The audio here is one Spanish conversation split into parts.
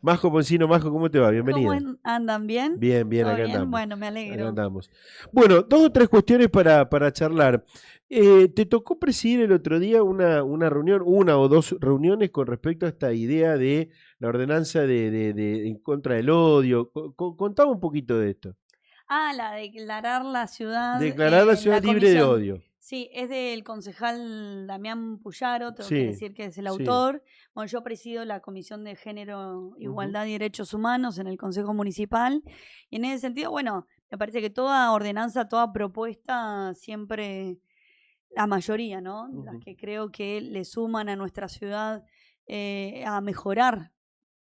Majo Poncino, Majo, ¿cómo te va? ¿Cómo Bienvenida. andan? ¿Bien? Bien, bien, ¿Todo acá bien? andamos. Bueno, me Acá alegro. andamos. Bueno, dos o tres cuestiones para charlar. ¿Te tocó presidir el otro día una reunión, una o dos reuniones con respecto a esta idea de la ordenanza en contra del odio? Contame un poquito de esto. Ah, la de declarar la ciudad Declarar la en ciudad la libre de comisión. odio. Sí, es del concejal Damián Puyaro, tengo que Sí, decir que es el sí. autor. Bueno, yo presido la Comisión de Género, Ujú, Igualdad y Derechos Humanos en el Consejo Municipal. Y en ese sentido, bueno, me parece que toda ordenanza, toda propuesta, siempre, la mayoría, ¿no? Las ujú, que creo que le suman a nuestra ciudad a mejorar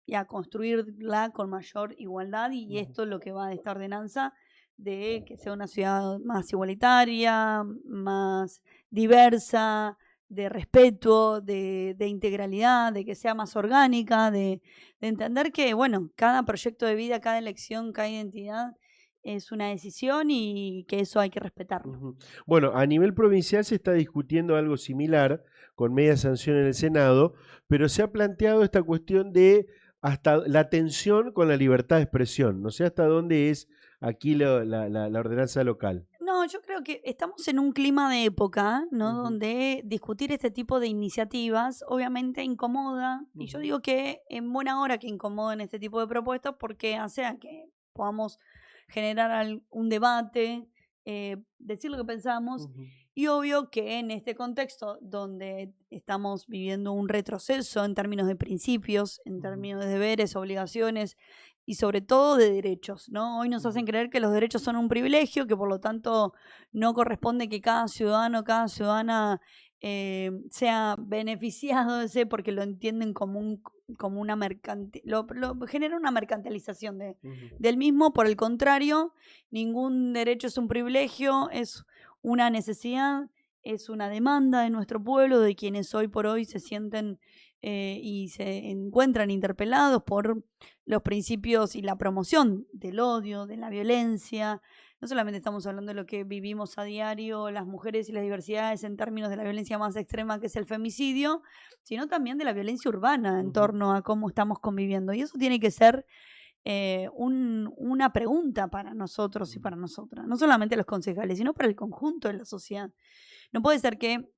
y a construirla con mayor igualdad, y ujú, esto es lo que va de esta ordenanza, de que sea una ciudad más igualitaria, más diversa, de respeto, de integralidad, de que sea más orgánica, de entender que, bueno, cada proyecto de vida, cada elección, cada identidad es una decisión y que eso hay que respetarlo. ujú. Bueno, a nivel provincial se está discutiendo algo similar, con media sanción en el Senado, pero se ha planteado esta cuestión de hasta la tensión con la libertad de expresión. No sé hasta dónde es aquí la ordenanza local. No, yo creo que estamos en un clima de época, ¿no? Ujú, Donde discutir este tipo de iniciativas obviamente incomoda, y yo ujú, digo que en buena hora que incomoden este tipo de propuestas porque hace a que podamos generar un debate, decir lo que pensamos, ujú, y obvio que en este contexto donde estamos viviendo un retroceso en términos de principios, en ujú, términos de deberes, obligaciones y sobre todo de derechos, ¿no? Hoy nos ujú, hacen creer que los derechos son un privilegio, que por lo tanto no corresponde que cada ciudadano, cada ciudadana sea beneficiado de ese, porque lo entienden como una genera una mercantilización ujú. del mismo. Por el contrario, ningún derecho es un privilegio, es una necesidad, es una demanda de nuestro pueblo, de quienes hoy por hoy se sienten y se encuentran interpelados por los principios y la promoción del odio, de la violencia. No solamente estamos hablando de lo que vivimos a diario las mujeres y las diversidades en términos de la violencia más extrema, que es el femicidio, sino también de la violencia urbana en Ujú, torno a cómo estamos conviviendo. Y eso tiene que ser una pregunta para nosotros y ujú. para nosotras, no solamente los concejales, sino para el conjunto de la sociedad. No puede ser que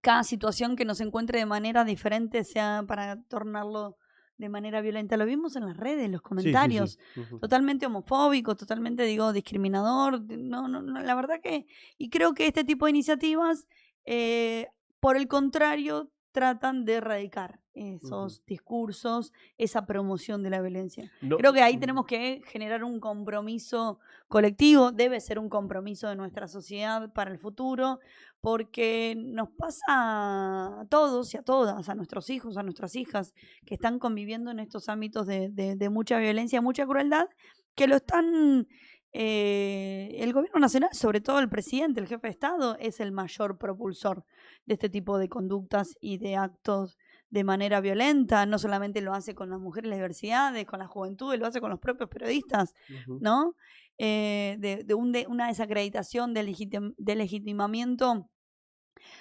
cada situación que nos encuentre de manera diferente sea para tornarlo de manera violenta. Lo vimos en las redes, los Sí, sí, sí. comentarios, Ujú, totalmente homofóbicos, totalmente, digo, discriminador. No, no, no, la verdad que, y creo que este tipo de iniciativas, eh, por el contrario, tratan de erradicar ujú. esos discursos, esa promoción de la violencia. No, Creo que ahí ujú, tenemos que generar un compromiso colectivo, debe ser un compromiso de nuestra sociedad para el futuro, porque nos pasa a todos y a todas, a nuestros hijos, a nuestras hijas, que están conviviendo en estos ámbitos de mucha violencia, mucha crueldad, que lo están, el gobierno nacional, sobre todo el presidente, el jefe de Estado, es el mayor propulsor de este tipo de conductas y de actos de manera violenta. No solamente lo hace con las mujeres, las diversidades, con la juventud, lo hace con los propios periodistas, ujú. ¿no? Una desacreditación, de legitimamiento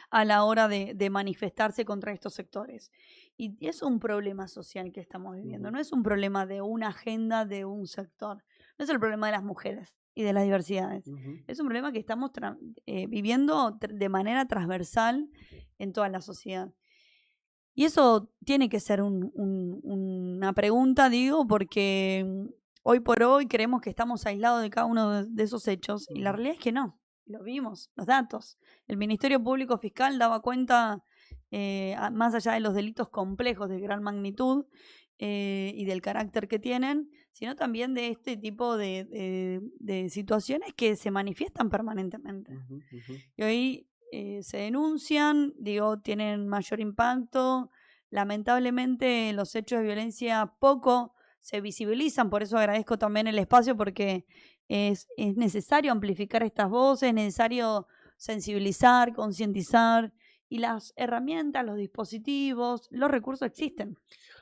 a la hora de manifestarse contra estos sectores. Y es un problema social que estamos viviendo, Ujú, no es un problema de una agenda de un sector, no es el problema de las mujeres y de las diversidades, ujú. es un problema que estamos viviendo de manera transversal en toda la sociedad. Y eso tiene que ser una pregunta, digo, porque hoy por hoy creemos que estamos aislados de cada uno de esos hechos, y la Ujú, realidad es que no. Lo vimos, los datos. El Ministerio Público Fiscal daba cuenta, más allá de los delitos complejos de gran magnitud y del carácter que tienen, sino también de este tipo de situaciones que se manifiestan permanentemente. ujú, ujú. Y hoy se denuncian, digo, tienen mayor impacto. Lamentablemente los hechos de violencia poco se visibilizan, por eso agradezco también el espacio, porque es necesario amplificar estas voces, es necesario sensibilizar, concientizar, y las herramientas, los dispositivos, los recursos existen.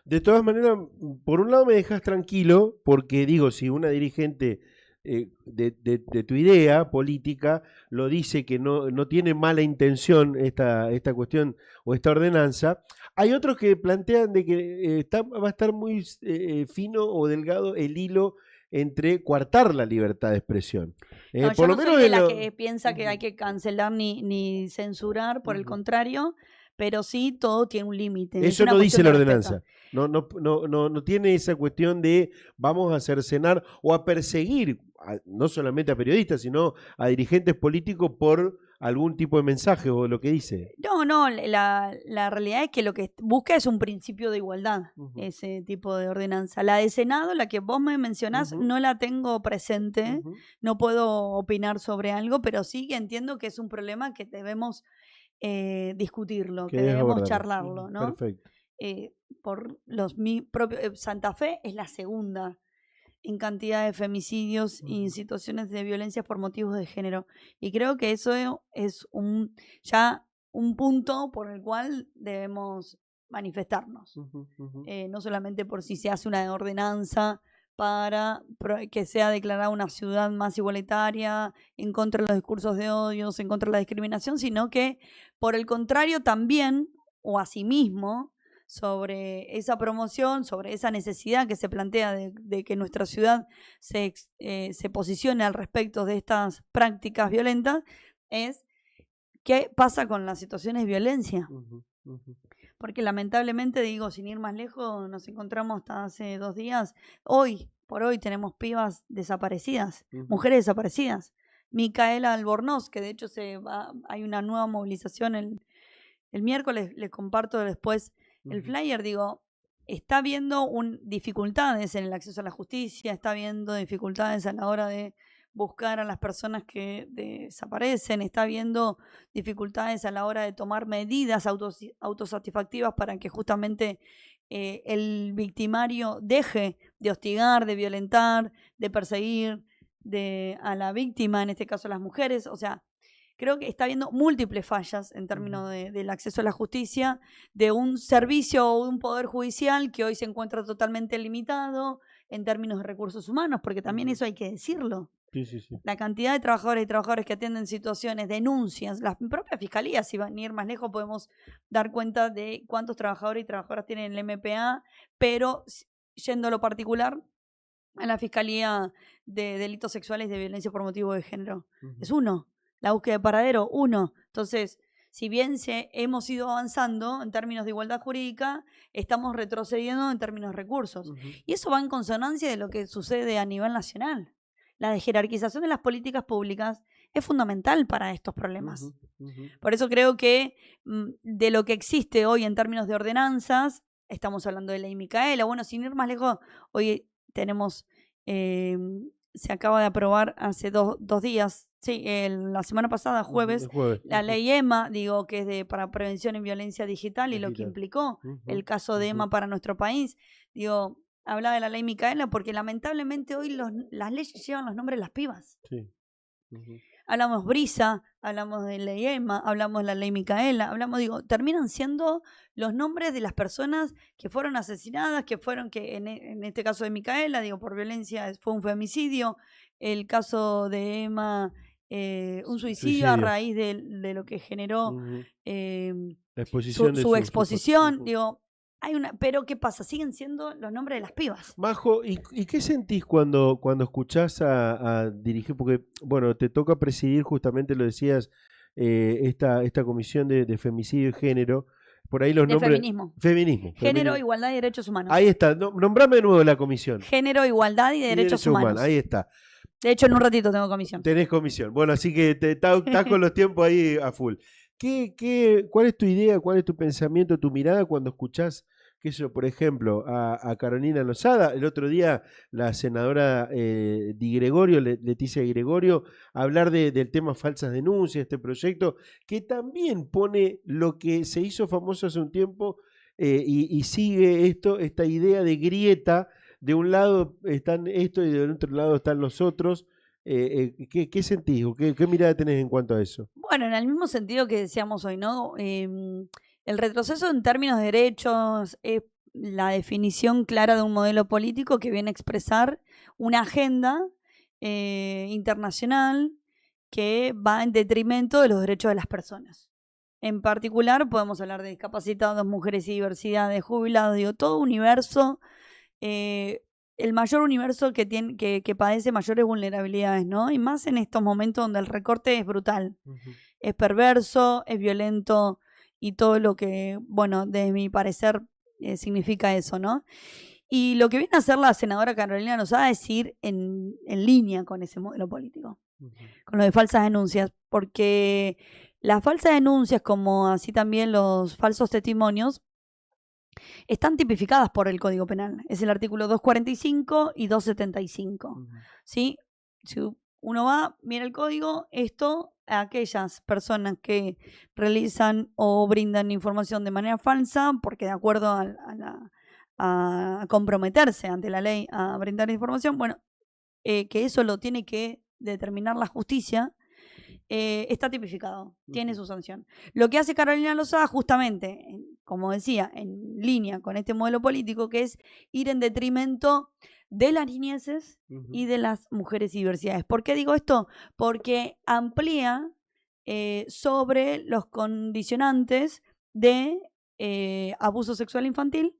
De todas maneras, por un lado me dejas tranquilo, porque digo, si una dirigente de tu idea política lo dice que no tiene mala intención esta cuestión o esta ordenanza, Hay otros que plantean de que va a estar muy fino o delgado el hilo entre coartar la libertad de expresión. No, yo Por lo no soy menos de en la lo... que piensa que hay que cancelar ni censurar, por el Ujú. contrario, pero sí todo tiene un límite, es Eso una no dice cuestión la de respeto. ordenanza. No tiene esa cuestión de vamos a cercenar o a perseguir no solamente a periodistas, sino a dirigentes políticos por algún tipo de mensaje o lo que dice. No, la realidad es que lo que busca es un principio de igualdad, Ujú, ese tipo de ordenanza. La de Senado, la que vos me mencionás, ujú, no la tengo presente, ujú. no puedo opinar sobre algo, pero sí que entiendo que es un problema que debemos discutirlo, Que que debes debemos abordarlo. charlarlo, Ujú, ¿no? perfecto. Por los propios... Santa Fe es la segunda en cantidad de femicidios y Ujú, situaciones de violencia por motivos de género. Y creo que eso es ya un punto por el cual debemos manifestarnos. ujú, ujú. No solamente por si se hace una ordenanza para que sea declarada una ciudad más igualitaria, en contra de los discursos de odios, en contra de la discriminación, sino que por el contrario también, o asimismo, sobre esa promoción, sobre esa necesidad que se plantea de que nuestra ciudad se posicione al respecto de estas prácticas violentas, es qué pasa con las situaciones de violencia. Ujú, ujú, Porque lamentablemente, digo, sin ir más lejos, nos encontramos hasta hace 2 días. Hoy, por hoy, tenemos pibas desaparecidas, ujú, mujeres desaparecidas. Micaela Albornoz, que de hecho hay una nueva movilización el miércoles, les comparto después el ujú, flyer, digo, está habiendo dificultades en el acceso a la justicia, está habiendo dificultades a la hora de buscar a las personas que desaparecen, está habiendo dificultades a la hora de tomar medidas autosatisfactivas para que justamente el victimario deje de hostigar, de violentar, de perseguir a la víctima, en este caso a las mujeres. O sea, creo que está habiendo múltiples fallas en ujú, términos del acceso a la justicia, de un servicio o un poder judicial que hoy se encuentra totalmente limitado en términos de recursos humanos, porque también ujú. eso hay que decirlo. Sí, sí, sí. La cantidad de trabajadores y trabajadoras que atienden situaciones, denuncias, las propias fiscalías, si van a ir más lejos, podemos dar cuenta de cuántos trabajadores y trabajadoras tienen el MPA, pero yendo a lo particular, a la Fiscalía de Delitos Sexuales y de Violencia por Motivo de Género. Es Ujú, uno. La búsqueda de paradero, uno. Entonces, si bien hemos ido avanzando en términos de igualdad jurídica, estamos retrocediendo en términos de recursos. ujú, Y eso va en consonancia de lo que sucede a nivel nacional. La jerarquización de las políticas públicas es fundamental para estos ujú, problemas. ujú. Por eso creo que de lo que existe hoy en términos de ordenanzas, estamos hablando de ley Micaela, bueno, sin ir más lejos, hoy tenemos, eh, se acaba de aprobar hace 2 días, sí, la semana pasada, Ujú, el jueves, jueves. la Ujú. ley EMA, digo, que es para prevención en violencia digital y lo que Digital. implicó Ujú, el caso de ujú. EMA para nuestro país. Digo, hablaba de la ley Micaela porque lamentablemente hoy las leyes llevan los nombres de las pibas. Sí. Ujú, Hablamos Brisa, hablamos de ley EMA, hablamos de la ley Micaela, digo, terminan siendo los nombres de las personas que fueron asesinadas, que en este caso de Micaela, digo, por violencia fue un femicidio, el caso de Emma, un suicidio a suicidio. raíz de lo que generó Ujú. eh, La su, exposición de su su foto. exposición, Ujú. digo, pero ¿qué pasa? Siguen siendo los nombres de las pibas. Majo, ¿y qué sentís cuando escuchás a dirigir? Porque, bueno, te toca presidir, justamente lo decías, esta comisión de femicidio y género. Por ahí los De nombres. feminismo. Feminismo, Género, feminismo. igualdad y derechos Ahí humanos. está, nombrame de nuevo la comisión. Género, igualdad y Y derechos derechos humanos, humanos. ahí está. De hecho, en un ratito tengo comisión. Tenés comisión. Bueno, así que estás con los tiempos ahí a full. ¿Cuál es tu idea, cuál es tu pensamiento, tu mirada cuando escuchás, qué sé yo, por ejemplo, a Carolina Lozada? El otro día la senadora Di Gregorio, Leticia Di Gregorio, hablar del tema falsas denuncias, este proyecto, que también pone lo que se hizo famoso hace un tiempo y sigue esta idea de grieta. De un lado están esto y del otro lado están los otros. ¿Qué sentís o qué mirada tenés en cuanto a eso? Bueno, en el mismo sentido que decíamos hoy, ¿no? El retroceso en términos de derechos es la definición clara de un modelo político que viene a expresar una agenda internacional que va en detrimento de los derechos de las personas. En particular podemos hablar de discapacitados, mujeres y diversidad, de jubilados, digo, todo universo, el mayor universo que padece mayores vulnerabilidades, ¿no? Y más en estos momentos donde el recorte es brutal, es perverso, es violento y todo lo que, bueno, desde mi parecer significa eso, ¿no? Y lo que viene a hacer la senadora Carolina Lozada es ir en línea con ese modelo político, con lo de falsas denuncias, porque las falsas denuncias, como así también los falsos testimonios, están tipificadas por el Código Penal. Es el artículo 245 y 275. ¿Sí? Si uno va, mira el código, esto a aquellas personas que realizan o brindan información de manera falsa, porque de acuerdo a comprometerse ante la ley a brindar información, bueno, que eso lo tiene que determinar la justicia, está tipificado, tiene su sanción. Lo que hace Carolina Lozada, justamente, como decía, en línea con este modelo político, que es ir en detrimento de las niñeces y de las mujeres y diversidades. ¿Por qué digo esto? Porque amplía sobre los condicionantes de abuso sexual infantil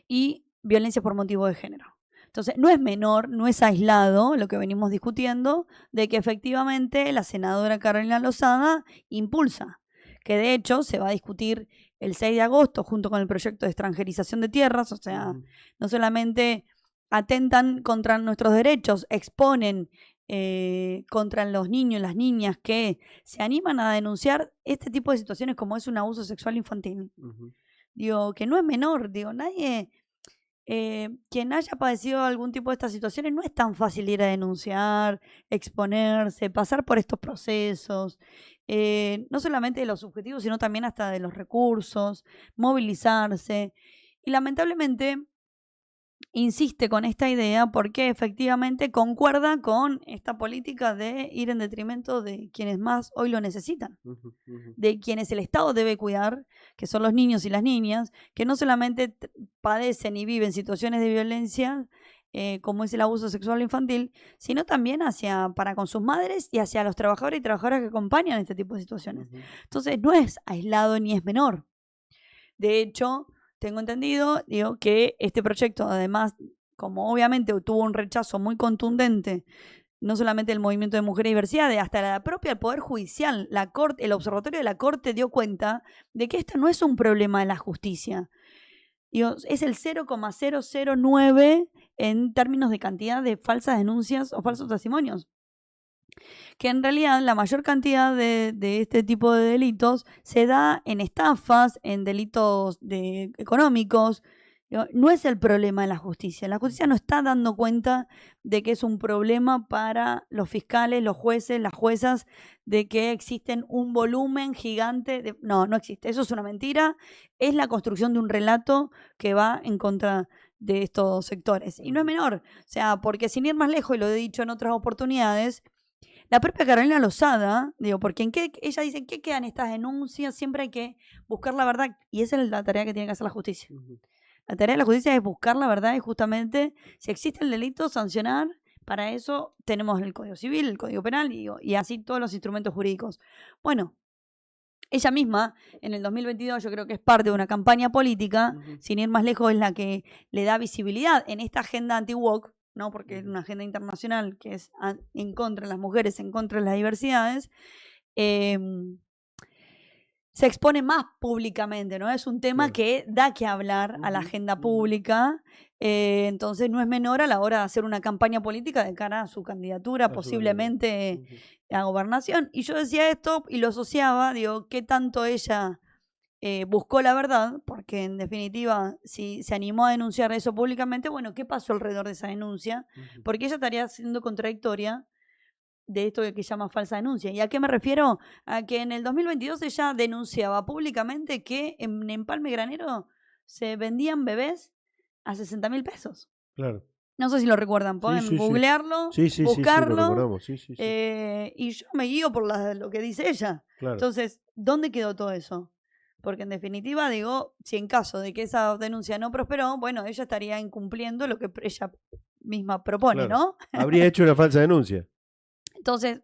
y violencia por motivo de género. Entonces, no es menor, no es aislado lo que venimos discutiendo, de que efectivamente la senadora Carolina Lozada impulsa, que de hecho se va a discutir el 6 de agosto junto con el proyecto de extranjerización de tierras, o sea, no solamente atentan contra nuestros derechos, exponen contra los niños y las niñas que se animan a denunciar este tipo de situaciones como es un abuso sexual infantil. Digo, que no es menor, digo, nadie... quien haya padecido algún tipo de estas situaciones no es tan fácil ir a denunciar, exponerse, pasar por estos procesos, no solamente de los objetivos, sino también hasta de los recursos, movilizarse. Y lamentablemente insiste con esta idea porque efectivamente concuerda con esta política de ir en detrimento de quienes más hoy lo necesitan, de quienes el Estado debe cuidar, que son los niños y las niñas, que no solamente padecen y viven situaciones de violencia, como es el abuso sexual infantil, sino también para con sus madres y hacia los trabajadores y trabajadoras que acompañan este tipo de situaciones. Entonces no es aislado ni es menor. De hecho, tengo entendido, digo, que este proyecto, además, como obviamente tuvo un rechazo muy contundente, no solamente del movimiento de mujeres y diversidad, hasta la propia Poder Judicial, la Corte, el Observatorio de la Corte dio cuenta de que esto no es un problema de la justicia. Digo, es el 0,009 en términos de cantidad de falsas denuncias o falsos testimonios. Que en realidad la mayor cantidad de este tipo de delitos se da en estafas, en delitos económicos. No es el problema de la justicia. La justicia no está dando cuenta de que es un problema para los fiscales, los jueces, las juezas, de que existen un volumen gigante. No existe. Eso es una mentira. Es la construcción de un relato que va en contra de estos sectores. Y no es menor. O sea, porque sin ir más lejos, y lo he dicho en otras oportunidades, la propia Carolina Lozada, digo, porque ella dice, ¿qué quedan estas denuncias? Siempre hay que buscar la verdad, y esa es la tarea que tiene que hacer la justicia. La tarea de la justicia es buscar la verdad y justamente, si existe el delito, sancionar. Para eso tenemos el Código Civil, el Código Penal y así todos los instrumentos jurídicos. Bueno, ella misma, en el 2022, yo creo que es parte de una campaña política, sin ir más lejos, es la que le da visibilidad en esta agenda anti-woke, ¿no? Porque es una agenda internacional que es en contra de las mujeres, en contra de las diversidades, se expone más públicamente, ¿no? Es un tema que da que hablar a la agenda pública, entonces no es menor a la hora de hacer una campaña política de cara a su candidatura, posiblemente a gobernación. Y yo decía esto y lo asociaba, digo, qué tanto ella buscó la verdad, porque en definitiva, si se animó a denunciar eso públicamente, bueno, ¿qué pasó alrededor de esa denuncia? Porque ella estaría siendo contradictoria de esto que llama falsa denuncia. ¿Y a qué me refiero? A que en el 2022 ella denunciaba públicamente que en Empalme Granero se vendían bebés a 60.000 pesos. Claro. No sé si lo recuerdan, pueden googlearlo, buscarlo. Lo recordamos. Y yo me guío por lo que dice ella. Claro. Entonces, ¿dónde quedó todo eso? Porque en definitiva, digo, si en caso de que esa denuncia no prosperó, bueno, ella estaría incumpliendo lo que ella misma propone, claro, ¿no? Habría hecho una falsa denuncia. Entonces,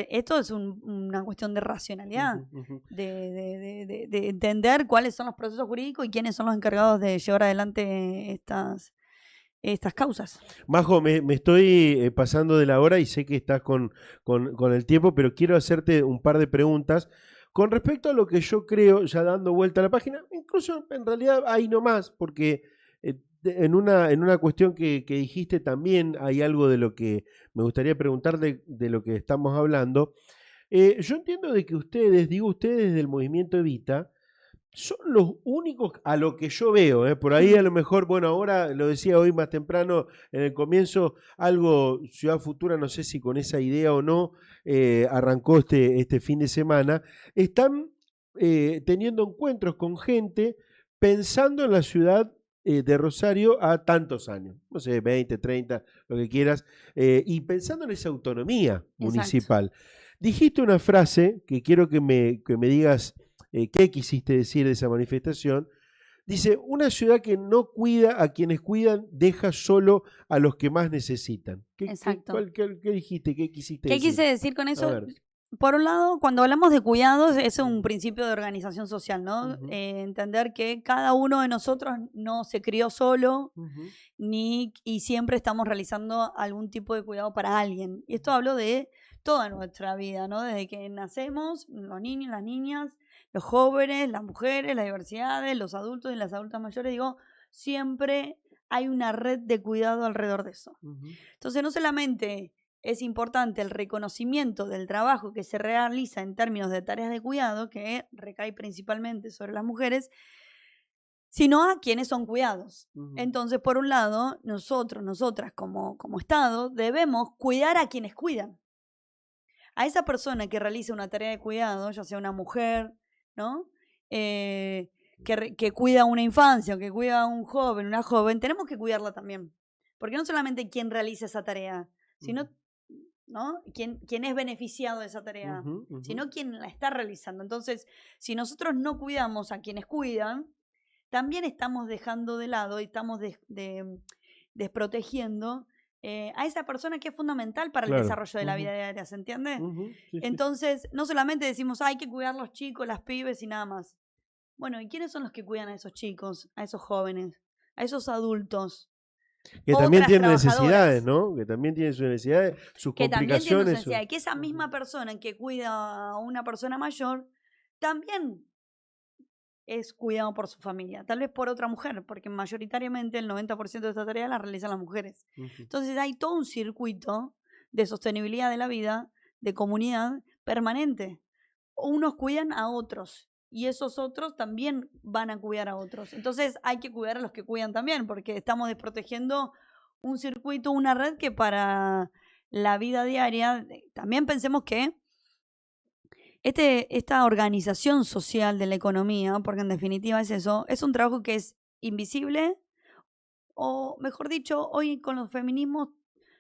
Esto es una cuestión de racionalidad, Ujú, ujú. de entender cuáles son los procesos jurídicos y quiénes son los encargados de llevar adelante estas causas. Majo, me estoy pasando de la hora y sé que estás con el tiempo, pero quiero hacerte un par de preguntas con respecto a lo que yo creo, ya dando vuelta a la página, incluso en realidad ahí nomás, porque en una cuestión que dijiste también hay algo de lo que me gustaría preguntar de lo que estamos hablando. Yo entiendo de que ustedes, digo ustedes del movimiento Evita, son los únicos a lo que yo veo, ¿eh? Por ahí a lo mejor, bueno, ahora lo decía hoy más temprano en el comienzo, algo Ciudad Futura, no sé si con esa idea o no, arrancó este fin de semana, están teniendo encuentros con gente pensando en la ciudad de Rosario a tantos años, no sé, 20, 30, lo que quieras, y pensando en esa autonomía Exacto. municipal. Dijiste una frase que quiero que me digas qué quisiste decir de esa manifestación. Dice, una ciudad que no cuida a quienes cuidan, deja solo a los que más necesitan. Exacto. ¿Qué dijiste? ¿Qué quisiste ¿Qué decir? quise decir con A eso? ver. Por un lado, cuando hablamos de cuidados, es un Ujú, principio de organización social, ¿no? ujú, Entender que cada uno de nosotros no se crió solo, ujú, y siempre estamos realizando algún tipo de cuidado para alguien. Y esto hablo de toda nuestra vida, ¿no? Desde que nacemos, los niños, las niñas, los jóvenes, las mujeres, las diversidades, los adultos y las adultas mayores, digo, siempre hay una red de cuidado alrededor de eso. ujú, Entonces, no solamente es importante el reconocimiento del trabajo que se realiza en términos de tareas de cuidado, que recae principalmente sobre las mujeres, sino a quienes son cuidados. ujú, Entonces, por un lado, nosotros, nosotras como Estado, debemos cuidar a quienes cuidan. A esa persona que realiza una tarea de cuidado, ya sea una mujer, ¿no? Eh, que cuida a una infancia o que cuida a un joven, una joven, tenemos que cuidarla también. Porque no solamente quien realiza esa tarea, ujú, sino, ¿no? Quien es beneficiado de esa tarea, ujú, ujú. sino quien la está realizando. Entonces, si nosotros no cuidamos a quienes cuidan, también estamos dejando de lado y estamos desprotegiendo a esa persona que es fundamental para el Claro. desarrollo de la Ujú, vida diaria, ¿se entiende? ujú, sí, sí, sí. Entonces, no solamente decimos, hay que cuidar los chicos, las pibes y nada más. Bueno, ¿y quiénes son los que cuidan a esos chicos, a esos jóvenes, a esos adultos? Que también Otras tiene necesidades, trabajadoras ¿no? Que también tiene sus necesidades, sus que también tienen su complicaciones. necesidad, y que esa Ujú, misma persona que cuida a una persona mayor también es cuidado por su familia, tal vez por otra mujer, porque mayoritariamente el 90% de esta tarea la realizan las mujeres. ujú. Entonces hay todo un circuito de sostenibilidad de la vida, de comunidad permanente. Unos cuidan a otros y esos otros también van a cuidar a otros. Entonces hay que cuidar a los que cuidan también, porque estamos desprotegiendo un circuito, una red que para la vida diaria, también pensemos que esta organización social de la economía, porque en definitiva es eso, es un trabajo que es invisible, o mejor dicho, hoy con los feminismos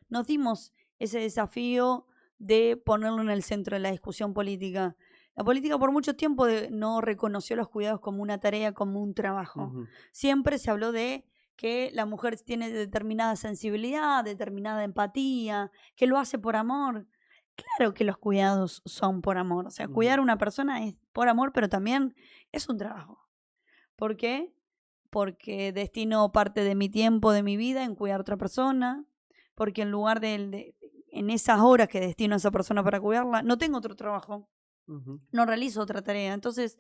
nos dimos ese desafío de ponerlo en el centro de la discusión política. La política por mucho tiempo no reconoció los cuidados como una tarea, como un trabajo. Ujú, Siempre se habló de que la mujer tiene determinada sensibilidad, determinada empatía, que lo hace por amor. Claro que los cuidados son por amor. O sea, ujú, cuidar a una persona es por amor, pero también es un trabajo. ¿Por qué? Porque destino parte de mi tiempo, de mi vida en cuidar a otra persona, porque en lugar en esas horas que destino a esa persona para cuidarla, no tengo otro trabajo, ujú. no realizo otra tarea. Entonces,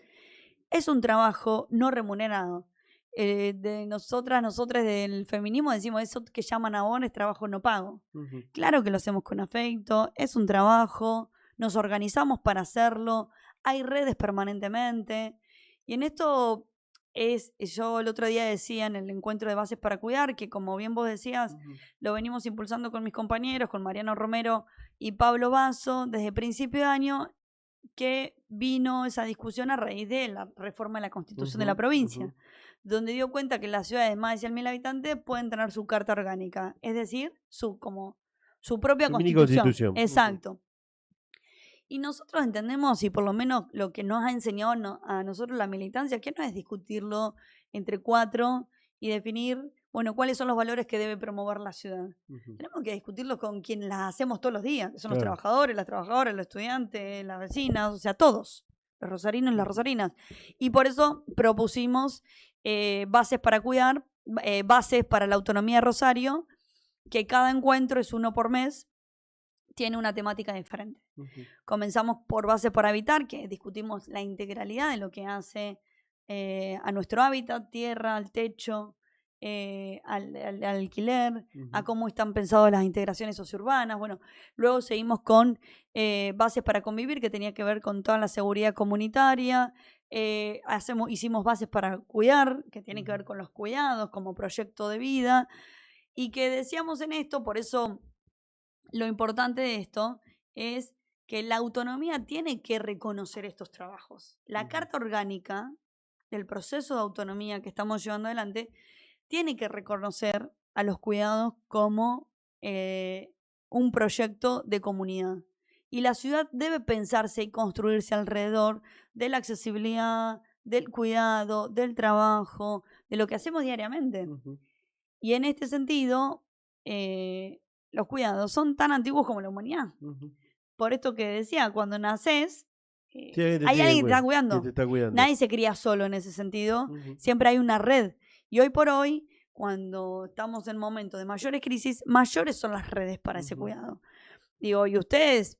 es un trabajo no remunerado. De nosotras del feminismo decimos eso que llaman ahora es trabajo no pago. Ujú, Claro que lo hacemos con afecto, es un trabajo, nos organizamos para hacerlo, hay redes permanentemente. Y en esto yo el otro día decía en el encuentro de bases para cuidar, que como bien vos decías, ujú, lo venimos impulsando con mis compañeros, con Mariano Romero y Pablo Basso, desde principio de año, que vino esa discusión a raíz de la reforma de la Constitución de la ujú, ujú. provincia, donde dio cuenta que las ciudades de más de 100.000 habitantes pueden tener su carta orgánica, es decir, como su propia Su mini constitución. constitución. Ujú, Exacto. Y nosotros entendemos, y por lo menos lo que nos ha enseñado a nosotros la militancia, que no es discutirlo entre cuatro y definir bueno, ¿cuáles son los valores que debe promover la ciudad? Ujú. Tenemos que discutirlos con quienes las hacemos todos los días, que son los Claro. trabajadores, las trabajadoras, los estudiantes, las vecinas, o sea, todos, los rosarinos y las Ujú. rosarinas. Y por eso propusimos bases para cuidar, bases para la autonomía de Rosario, que cada encuentro es uno por mes, tiene una temática diferente. Ujú. Comenzamos por Bases para Habitar, que discutimos la integralidad de lo que hace a nuestro hábitat, tierra, al techo, al alquiler, a Ujú. cómo están pensadas las integraciones sociourbanas. Bueno, luego seguimos con Bases para Convivir, que tenía que ver con toda la seguridad comunitaria. Hicimos Bases para Cuidar, que tiene que ver Ujú. con los cuidados como proyecto de vida. Y que decíamos en esto, por eso lo importante de esto es que la autonomía tiene que reconocer estos trabajos. La Ujú. Carta Orgánica del proceso de autonomía que estamos llevando adelante tiene que reconocer a los cuidados como un proyecto de comunidad. Y la ciudad debe pensarse y construirse alrededor de la accesibilidad, del cuidado, del trabajo, de lo que hacemos diariamente. Ujú. Y en este sentido, eh, los cuidados son tan antiguos como la humanidad. Ujú. Por esto que decía, cuando naces, Sí, alguien te hay tiene que alguien que te está que te cuidando. está cuidando. Nadie se cría solo en ese sentido. Ujú. Siempre hay una red. Y hoy por hoy, cuando estamos en momentos de mayores crisis, mayores son las redes para ese Ujú. cuidado. Digo, y ustedes,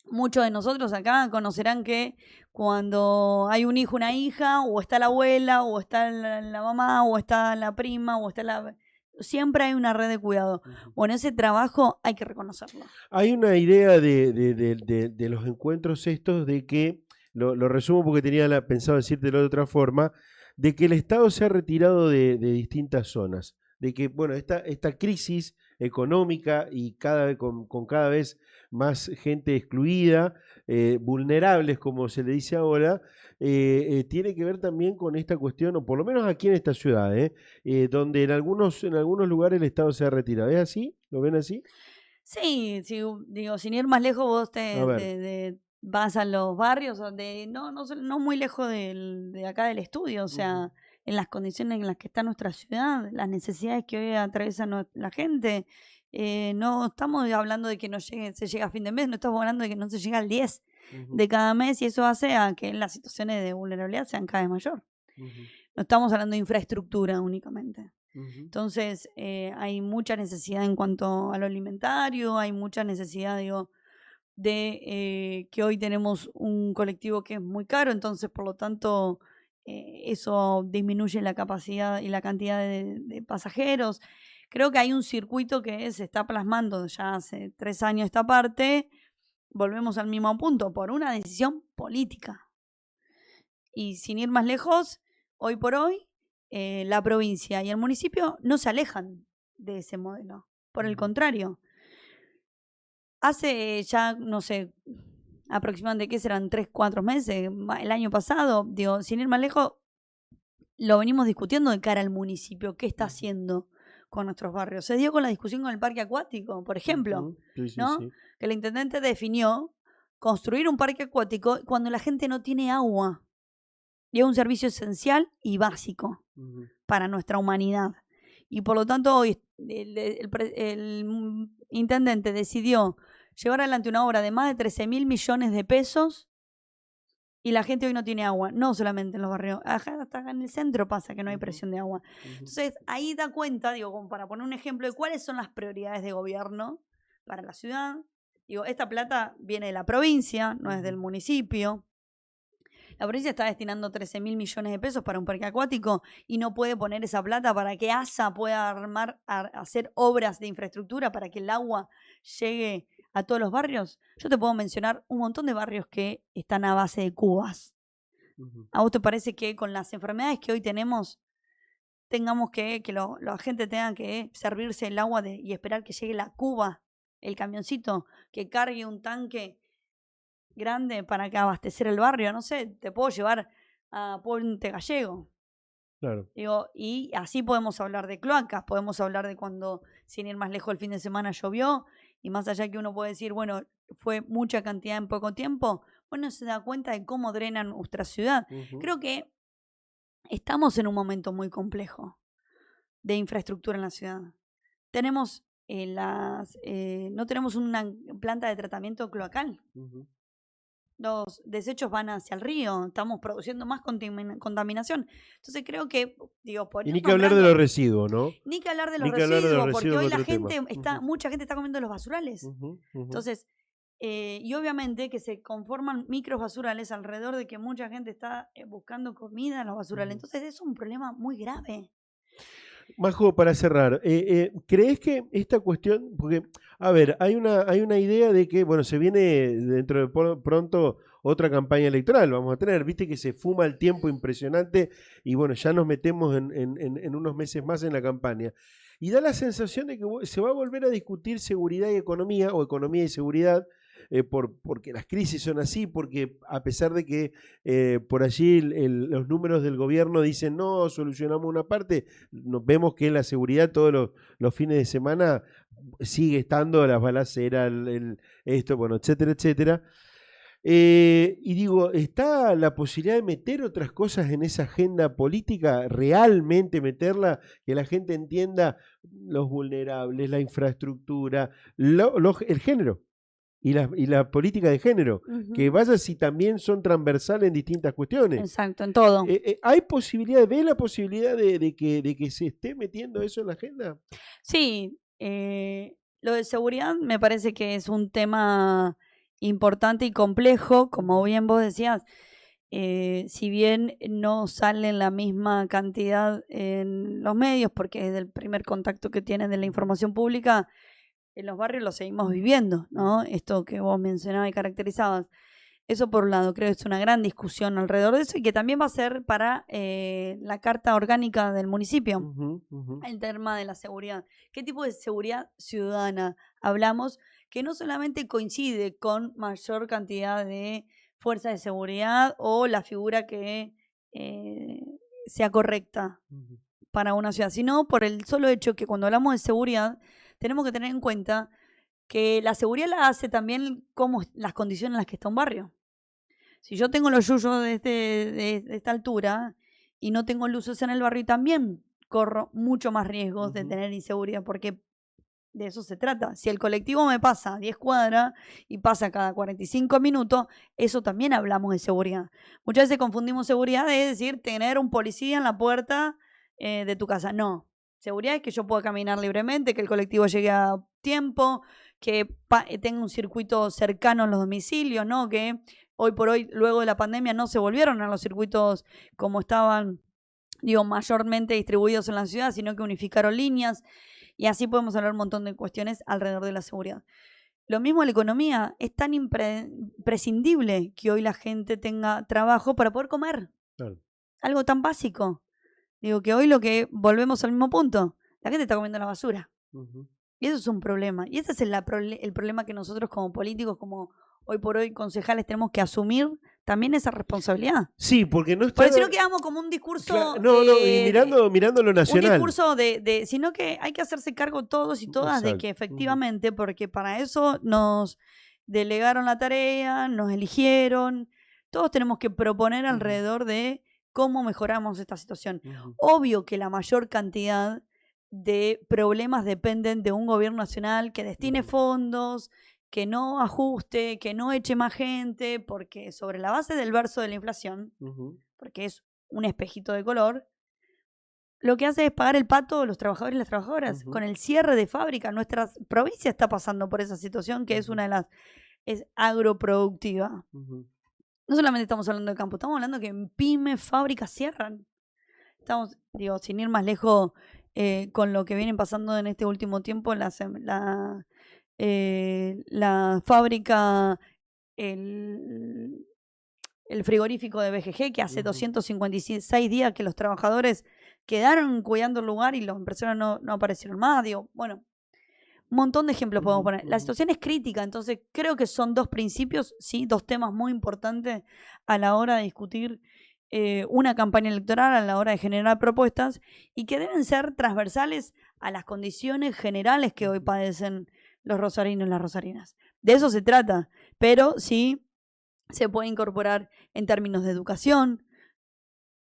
muchos de nosotros acá conocerán que cuando hay un hijo, una hija, o está la abuela, o está la mamá, o está la prima, o está la... Siempre hay una red de cuidado. Ujú. Bueno, ese trabajo hay que reconocerlo. Hay una idea de los encuentros estos de que, lo resumo porque tenía pensado decírtelo de otra forma, de que el Estado se ha retirado de distintas zonas, de que, bueno, esta crisis económica y cada vez con cada vez más gente excluida, vulnerables como se le dice ahora, tiene que ver también con esta cuestión, o por lo menos aquí en esta ciudad, donde en algunos lugares el Estado se ha retirado. ¿Es así? ¿Lo ven así? Sí, sí, digo, sin ir más lejos, vos A ver. vas a los barrios donde no muy lejos de acá del estudio, o Ujú. sea, en las condiciones en las que está nuestra ciudad, las necesidades que hoy atraviesa la gente. No estamos hablando de que se llega a fin de mes, no estamos hablando de que no se llega al 10 Ujú. de cada mes y eso hace a que las situaciones de vulnerabilidad sean cada vez mayor. Ujú. No estamos hablando de infraestructura únicamente. Ujú. Entonces, hay mucha necesidad en cuanto a lo alimentario, hay mucha necesidad, digo, de que hoy tenemos un colectivo que es muy caro, entonces, por lo tanto, eso disminuye la capacidad y la cantidad de pasajeros. Creo que hay un circuito que se está plasmando ya hace 3 años esta parte, volvemos al mismo punto, por una decisión política. Y sin ir más lejos, hoy por hoy, la provincia y el municipio no se alejan de ese modelo. Por el Ujú. contrario, hace ya, no sé, aproximadamente, ¿qué serán? 3, 4 meses, el año pasado, digo, sin ir más lejos, lo venimos discutiendo de cara al municipio, qué está Ujú. haciendo con nuestros barrios. Se dio con la discusión con el parque acuático, por ejemplo, Ujú. Sí, sí, ¿no? sí. Que el intendente definió construir un parque acuático cuando la gente no tiene agua. Y es un servicio esencial y básico Ujú. para nuestra humanidad. Y por lo tanto, hoy el intendente decidió llevar adelante una obra de más de 13.000 millones de pesos y la gente hoy no tiene agua, no solamente en los barrios, hasta acá en el centro pasa que no hay Ujú. presión de agua. Ujú. Entonces, ahí da cuenta, digo, como para poner un ejemplo de cuáles son las prioridades de gobierno para la ciudad. Digo, esta plata viene de la provincia, no es del Ujú. municipio. La provincia está destinando 13.000 millones de pesos para un parque acuático y no puede poner esa plata para que ASA pueda hacer obras de infraestructura para que el agua llegue a todos los barrios. Yo te puedo mencionar un montón de barrios que están a base de cubas. Ujú. ¿A vos te parece que con las enfermedades que hoy tenemos, tengamos que la gente tenga que servirse el agua y esperar que llegue la cuba, el camioncito, que cargue un tanque grande para que abastecer el barrio? No sé, te puedo llevar a Puente Gallego. Claro. Digo, y así podemos hablar de cloacas, podemos hablar de cuando, sin ir más lejos, el fin de semana llovió, y más allá que uno puede decir, bueno, fue mucha cantidad en poco tiempo, bueno, se da cuenta de cómo drenan nuestra ciudad. Ujú. Creo que estamos en un momento muy complejo, de infraestructura en la ciudad. Tenemos no tenemos una planta de tratamiento cloacal. Los desechos van hacia el río, estamos produciendo más contaminación. Entonces creo que, digo, por Y ni que hablar de los residuos, ¿no? Ni que hablar de los Ni que hablar de los residuos, porque residuos, hoy la otro tema. gente mucha gente está comiendo los basurales. Entonces, y obviamente que se conforman micros basurales alrededor de que mucha gente está buscando comida en los basurales. Entonces es un problema muy grave. Majo, para cerrar, ¿crees que esta cuestión, porque, a ver, hay una idea de que, bueno, se viene dentro de pronto otra campaña electoral, vamos a tener, viste que se fuma el tiempo impresionante y bueno, ya nos metemos en unos meses más en la campaña. Y da la sensación de que se va a volver a discutir seguridad y economía, o economía y seguridad, porque las crisis son así, porque a pesar de que por allí los números del gobierno dicen no, solucionamos una parte, nos vemos que la seguridad todos los fines de semana sigue estando las balaceras, esto, bueno, etcétera, etcétera. Y digo, ¿está la posibilidad de meter otras cosas en esa agenda política? ¿Realmente meterla? Que la gente entienda los vulnerables, la infraestructura, el género. Y la política de género, que vaya si también son transversales en distintas cuestiones. Exacto, en todo. ¿Hay posibilidad, ve la posibilidad de que se esté metiendo eso en la agenda? Sí, lo de seguridad me parece que es un tema importante y complejo, como bien vos decías. Si bien no sale en la misma cantidad en los medios, porque es el primer contacto que tienen de la información pública, en los barrios lo seguimos viviendo, ¿no? Esto que vos mencionabas y caracterizabas. Eso por un lado, creo que es una gran discusión alrededor de eso y que también va a ser para la carta orgánica del municipio, el tema de la seguridad. ¿Qué tipo de seguridad ciudadana hablamos? Que no solamente coincide con mayor cantidad de fuerza de seguridad o la figura que sea correcta para una ciudad, sino por el solo hecho que cuando hablamos de seguridad tenemos que tener en cuenta que la seguridad la hace también como las condiciones en las que está un barrio. Si yo tengo los yuyos de esta altura y no tengo luces en el barrio, también corro mucho más riesgos de tener inseguridad, porque de eso se trata. Si el colectivo me pasa 10 cuadras y pasa cada 45 minutos, eso también hablamos de seguridad. Muchas veces confundimos seguridad de decir tener un policía en la puerta de tu casa. No. Seguridad es que yo pueda caminar libremente, que el colectivo llegue a tiempo, que tenga un circuito cercano a los domicilios, ¿no? Que hoy por hoy, luego de la pandemia, no se volvieron a los circuitos como estaban, digo, mayormente distribuidos en la ciudad, sino que unificaron líneas. Y así podemos hablar un montón de cuestiones alrededor de la seguridad. Lo mismo en la economía. Es tan imprescindible que hoy la gente tenga trabajo para poder comer. Claro. Algo tan básico. Digo que hoy volvemos al mismo punto. La gente está comiendo la basura. Y eso es un problema. Y ese es el problema que nosotros como políticos, como hoy por hoy concejales, tenemos que asumir también esa responsabilidad. Sí, porque no está... Porque si no quedamos como un discurso... y mirando lo nacional. Un discurso sino que hay que hacerse cargo todos y todas de que efectivamente, porque para eso nos delegaron la tarea, nos eligieron, todos tenemos que proponer alrededor de cómo mejoramos esta situación. Obvio que la mayor cantidad de problemas dependen de un gobierno nacional que destine fondos, que no ajuste, que no eche más gente, porque sobre la base del verso de la inflación, porque es un espejito de color, lo que hace es pagar el pato a los trabajadores y las trabajadoras. Con el cierre de fábrica, nuestra provincia está pasando por esa situación que es una de las... es agroproductiva. No solamente estamos hablando de campo, estamos hablando que en pymes, fábricas cierran. Estamos, sin ir más lejos, con lo que vienen pasando en este último tiempo, la fábrica, el frigorífico de BGG, que hace 256 días que los trabajadores quedaron cuidando el lugar y los empresarios no aparecieron más. Bueno, un montón de ejemplos podemos poner. La situación es crítica, entonces creo que son dos principios, sí, dos temas muy importantes a la hora de discutir una campaña electoral, a la hora de generar propuestas y que deben ser transversales a las condiciones generales que hoy padecen los rosarinos y las rosarinas. De eso se trata, pero sí se puede incorporar en términos de educación,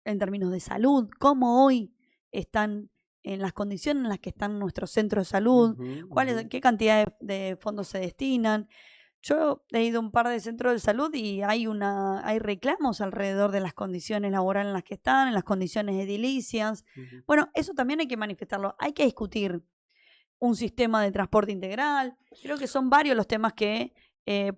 en términos de salud, cómo hoy están en las condiciones en las que están nuestros centros de salud, qué cantidad de fondos se destinan. Yo he ido a un par de centros de salud y hay reclamos alrededor de las condiciones laborales en las que están, en las condiciones edilicias. Bueno, eso también hay que manifestarlo. Hay que discutir un sistema de transporte integral. Creo que son varios los temas que,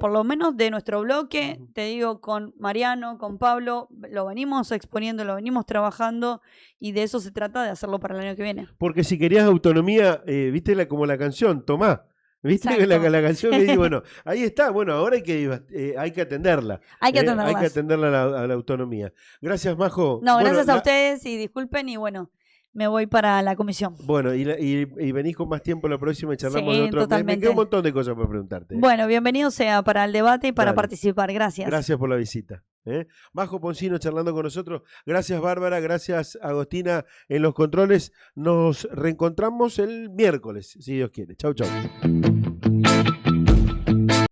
por lo menos de nuestro bloque, te digo, con Mariano, con Pablo, lo venimos exponiendo, lo venimos trabajando y de eso se trata, de hacerlo para el año que viene. Porque si querías autonomía, viste como la canción, tomá. ¿Viste la canción que dice, bueno, ahí está, bueno, ahora hay que atenderla. Hay que atenderla a la autonomía. Gracias, Majo. No, gracias a ustedes y disculpen y bueno, me voy para la comisión. Bueno, y venís con más tiempo la próxima y charlamos de otro. Totalmente. Me queda un montón de cosas para preguntarte. Bueno, bienvenido sea para el debate y para participar. Gracias. Gracias por la visita. Majo Poncino charlando con nosotros. Gracias, Bárbara. Gracias, Agostina, en los controles. Nos reencontramos el miércoles, si Dios quiere. Chau, chau.